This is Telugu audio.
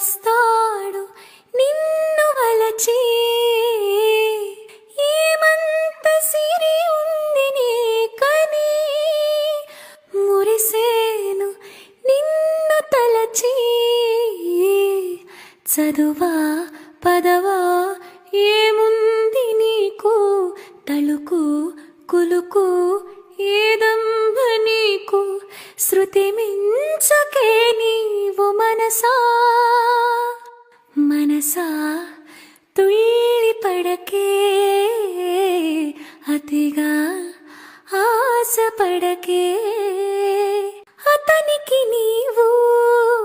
వస్తాడు నిన్ను వలచి ఏమంత సిరి ఉంది నీకని మురిసేను నిన్ను తలచి చదువా పదవా ఏముంది నీకు తళుకు కులుకు ఏదమ్మ నీకు శృతి మించకే నీవు మనసా తుళ్ళి పడకే